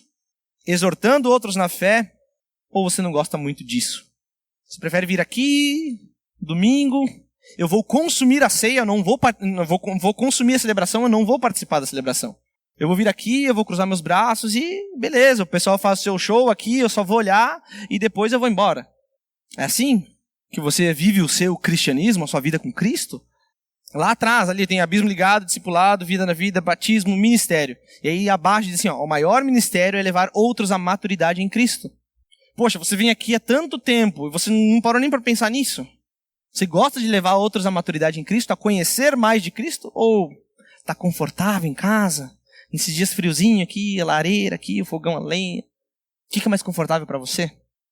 Exortando outros na fé, Ou você não gosta muito disso? Você prefere vir aqui, domingo, eu vou consumir a ceia, vou consumir a celebração, eu não vou participar da celebração. Eu vou vir aqui, eu vou cruzar meus braços e beleza, o pessoal faz o seu show aqui, eu só vou olhar e depois eu vou embora. É assim que você vive o seu cristianismo, a sua vida com Cristo? Lá atrás, ali tem abismo ligado, discipulado, vida na vida, batismo, ministério. E aí abaixo diz assim, ó, o maior ministério é levar outros à maturidade em Cristo. Poxa, você vem aqui há tanto tempo e você não parou nem para pensar nisso? Você gosta de levar outros à maturidade em Cristo, a conhecer mais de Cristo? Ou está confortável em casa? Nesses dias friozinho aqui, a lareira aqui, o fogão a lenha. O que é mais confortável para você?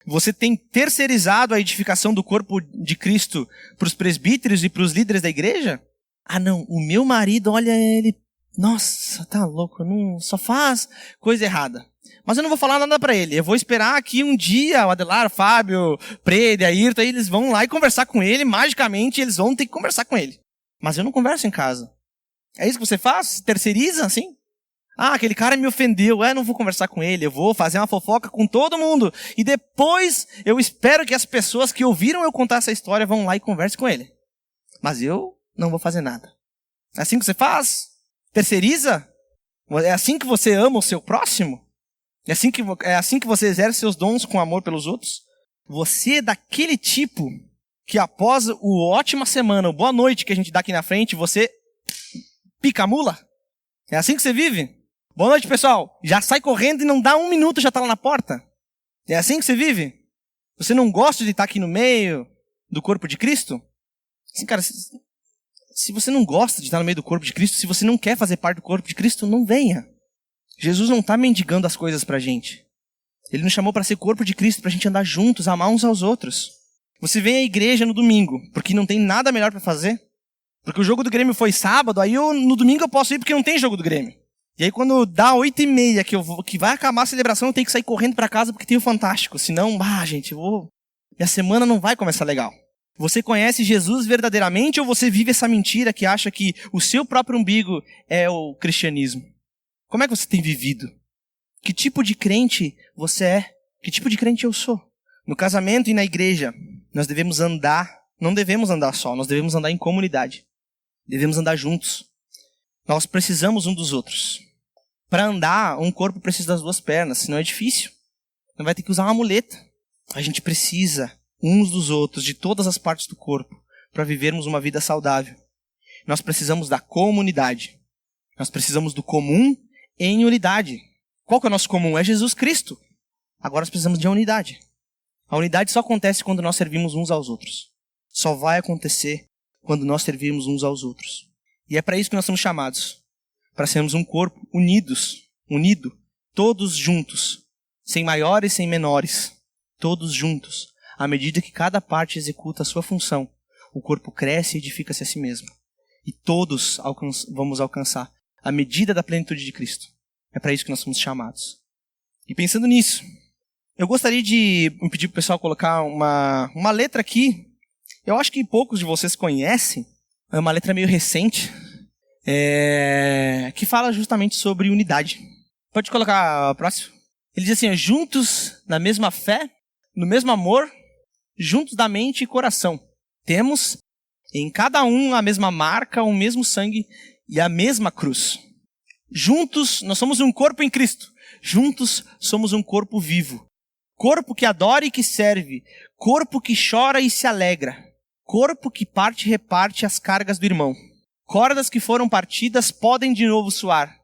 Você tem terceirizado a edificação do corpo de Cristo para os presbíteros e para os líderes da igreja? Ah não, o meu marido, olha ele, nossa, tá louco, não, só faz coisa errada. Mas eu não vou falar nada para ele, eu vou esperar aqui um dia, o Adelar, o Fábio, Prede, Ayrton, aí eles vão lá e conversar com ele, magicamente eles vão ter que conversar com ele. Mas eu não converso em casa. É isso que você faz? Terceiriza assim? Ah, aquele cara me ofendeu, não vou conversar com ele, eu vou fazer uma fofoca com todo mundo. E depois eu espero que as pessoas que ouviram eu contar essa história vão lá e conversem com ele. Mas eu não vou fazer nada. É assim que você faz? Terceiriza? É assim que você ama o seu próximo? É assim que você exerce seus dons com amor pelos outros? Você é daquele tipo que após o ótima semana, o boa noite que a gente dá aqui na frente, você pica a mula? É assim que você vive? Boa noite, pessoal. Já sai correndo e não dá um minuto, já está lá na porta. É assim que você vive? Você não gosta de estar aqui no meio do corpo de Cristo? Assim, cara, se você não gosta de estar no meio do corpo de Cristo, se você não quer fazer parte do corpo de Cristo, não venha. Jesus não está mendigando as coisas pra gente. Ele nos chamou para ser corpo de Cristo, para a gente andar juntos, amar uns aos outros. Você vem à igreja no domingo, porque não tem nada melhor para fazer. Porque o jogo do Grêmio foi sábado, aí no domingo eu posso ir porque não tem jogo do Grêmio. E aí quando dá 8h30 que vai acabar a celebração, eu tenho que sair correndo para casa porque tem o Fantástico. Senão, gente, minha semana não vai começar legal. Você conhece Jesus verdadeiramente ou você vive essa mentira que acha que o seu próprio umbigo é o cristianismo? Como é que você tem vivido? Que tipo de crente você é? Que tipo de crente eu sou? No casamento e na igreja, nós devemos andar, não devemos andar só, nós devemos andar em comunidade. Devemos andar juntos. Nós precisamos um dos outros. Para andar, um corpo precisa das duas pernas, senão é difícil. Não vai ter que usar uma muleta. A gente precisa uns dos outros, de todas as partes do corpo, para vivermos uma vida saudável. Nós precisamos da comunidade. Nós precisamos do comum em unidade. Qual que é o nosso comum? É Jesus Cristo. Agora nós precisamos de unidade. A unidade só acontece quando nós servimos uns aos outros. Só vai acontecer quando nós servirmos uns aos outros. E é para isso que nós somos chamados. Para sermos um corpo unido, todos juntos, sem maiores, sem menores, todos juntos. À medida que cada parte executa a sua função, o corpo cresce e edifica-se a si mesmo. E todos vamos alcançar a medida da plenitude de Cristo. É para isso que nós somos chamados. E pensando nisso, eu gostaria de pedir para o pessoal colocar uma letra aqui. Eu acho que poucos de vocês conhecem. É uma letra meio recente. Que fala justamente sobre unidade. Pode colocar o próximo? Ele diz assim, juntos na mesma fé, no mesmo amor, juntos da mente e coração. Temos em cada um a mesma marca, o mesmo sangue e a mesma cruz. Juntos, nós somos um corpo em Cristo. Juntos somos um corpo vivo. Corpo que adora e que serve. Corpo que chora e se alegra. Corpo que parte e reparte as cargas do irmão. Cordas que foram partidas podem de novo soar.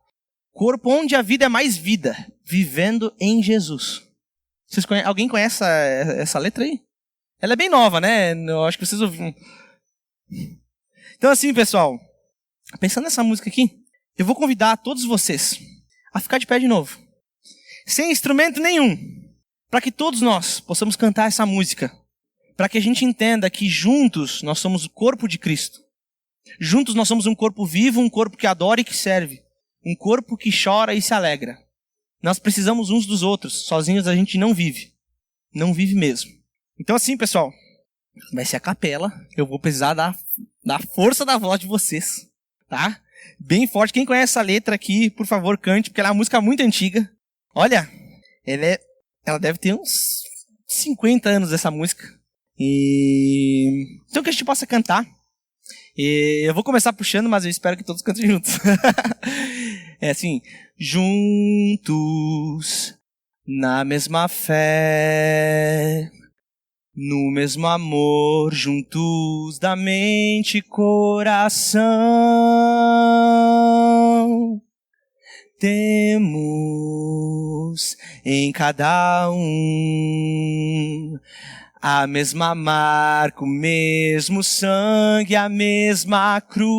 Corpo onde a vida é mais vida, vivendo em Jesus. Alguém conhece essa letra aí? Ela é bem nova, né? Eu acho que vocês ouviram. Então assim, pessoal, pensando nessa música aqui, eu vou convidar todos vocês a ficar de pé de novo. Sem instrumento nenhum. Para que todos nós possamos cantar essa música. Para que a gente entenda que juntos nós somos o corpo de Cristo. Juntos nós somos um corpo vivo, um corpo que adora e que serve. Um corpo que chora e se alegra. Nós precisamos uns dos outros. Sozinhos a gente não vive. Não vive mesmo. Então assim, pessoal, vai ser a capela. Eu vou precisar da força da voz de vocês. Tá? Bem forte. Quem conhece essa letra aqui, por favor, cante, porque ela é uma música muito antiga. Olha, ela deve ter uns 50 anos dessa música. Então que a gente possa cantar. Eu vou começar puxando, mas eu espero que todos cantem juntos. É assim: juntos na mesma fé, no mesmo amor, juntos da mente e coração, temos em cada um a mesma marca, o mesmo sangue, a mesma cruz.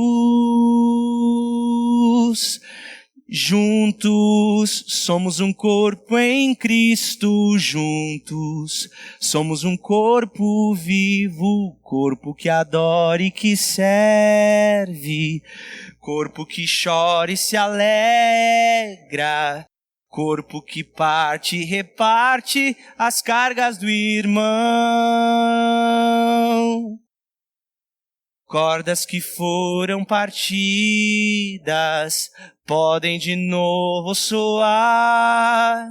Juntos somos um corpo em Cristo, juntos somos um corpo vivo, corpo que adora e que serve, corpo que chora e se alegra, corpo que parte e reparte as cargas do irmão. Cordas que foram partidas podem de novo soar.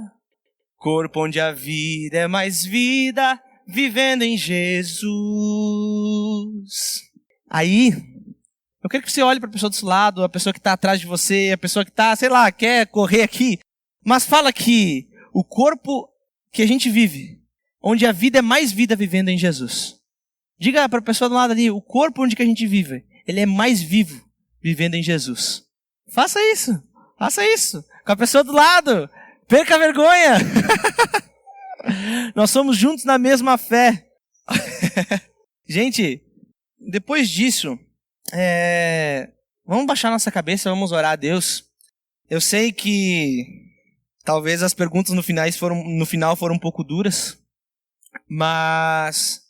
Corpo onde a vida é mais vida, vivendo em Jesus. Aí, eu quero que você olhe para a pessoa do seu lado, a pessoa que está atrás de você, a pessoa que está, sei lá, quer correr aqui. Mas fala que o corpo que a gente vive, onde a vida é mais vida, vivendo em Jesus. Diga para a pessoa do lado ali, o corpo onde que a gente vive, ele é mais vivo, vivendo em Jesus. Faça isso com a pessoa do lado. Perca a vergonha. Nós somos juntos na mesma fé. Gente, depois disso, vamos baixar nossa cabeça, vamos orar a Deus. Eu sei que talvez as perguntas no final foram um pouco duras, mas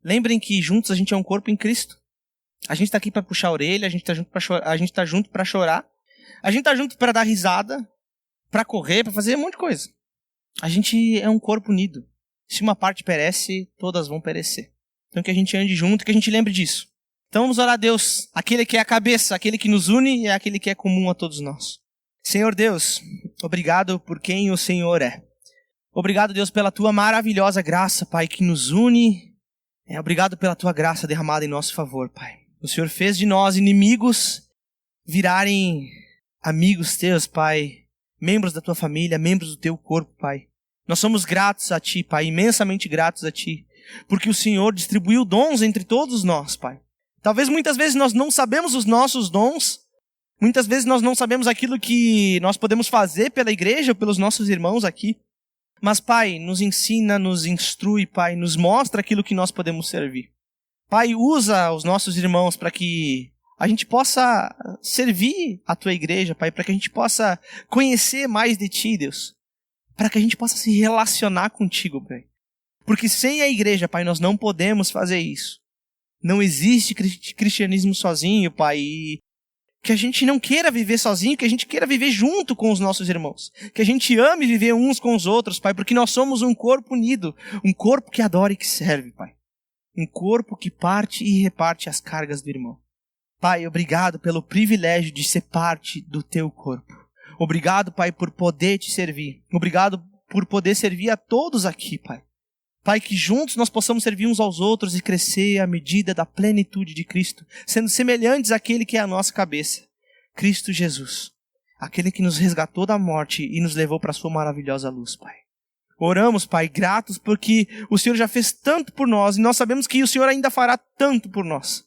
lembrem que juntos a gente é um corpo em Cristo. A gente está aqui para puxar a orelha, a gente está junto para chorar, a gente está junto para chorar, a gente está junto para dar risada, para correr, para fazer um monte de coisa. A gente é um corpo unido. Se uma parte perece, todas vão perecer. Então que a gente ande junto, que a gente lembre disso. Então vamos orar a Deus, aquele que é a cabeça, aquele que nos une e é aquele que é comum a todos nós. Senhor Deus, obrigado por quem o Senhor é. Obrigado, Deus, pela tua maravilhosa graça, Pai, que nos une. Obrigado pela tua graça derramada em nosso favor, Pai. O Senhor fez de nós inimigos virarem amigos teus, Pai. Membros da tua família, membros do teu corpo, Pai. Nós somos gratos a ti, Pai, imensamente gratos a ti. Porque o Senhor distribuiu dons entre todos nós, Pai. Talvez muitas vezes nós não sabemos os nossos dons. Muitas vezes nós não sabemos aquilo que nós podemos fazer pela igreja ou pelos nossos irmãos aqui. Mas, Pai, nos ensina, nos instrui, Pai, nos mostra aquilo que nós podemos servir. Pai, usa os nossos irmãos para que a gente possa servir a tua igreja, Pai, para que a gente possa conhecer mais de ti, Deus. Para que a gente possa se relacionar contigo, Pai. Porque sem a igreja, Pai, nós não podemos fazer isso. Não existe cristianismo sozinho, Pai, e que a gente não queira viver sozinho, que a gente queira viver junto com os nossos irmãos. Que a gente ame viver uns com os outros, Pai, porque nós somos um corpo unido. Um corpo que adora e que serve, Pai. Um corpo que parte e reparte as cargas do irmão. Pai, obrigado pelo privilégio de ser parte do teu corpo. Obrigado, Pai, por poder te servir. Obrigado por poder servir a todos aqui, Pai. Pai, que juntos nós possamos servir uns aos outros e crescer à medida da plenitude de Cristo, sendo semelhantes àquele que é a nossa cabeça, Cristo Jesus, aquele que nos resgatou da morte e nos levou para a sua maravilhosa luz, Pai. Oramos, Pai, gratos porque o Senhor já fez tanto por nós e nós sabemos que o Senhor ainda fará tanto por nós.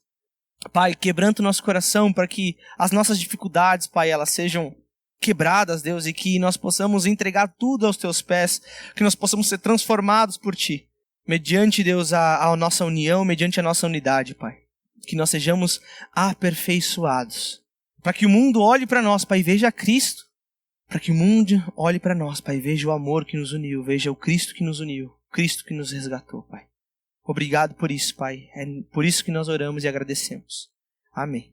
Pai, quebranta o nosso coração para que as nossas dificuldades, Pai, elas sejam quebradas, Deus, e que nós possamos entregar tudo aos teus pés, que nós possamos ser transformados por ti, mediante, Deus, a nossa união, mediante a nossa unidade, Pai. Que nós sejamos aperfeiçoados, para que o mundo olhe para nós, Pai, e veja Cristo, para que o mundo olhe para nós, Pai, e veja o amor que nos uniu, veja o Cristo que nos uniu, Cristo que nos resgatou, Pai. Obrigado por isso, Pai, é por isso que nós oramos e agradecemos. Amém.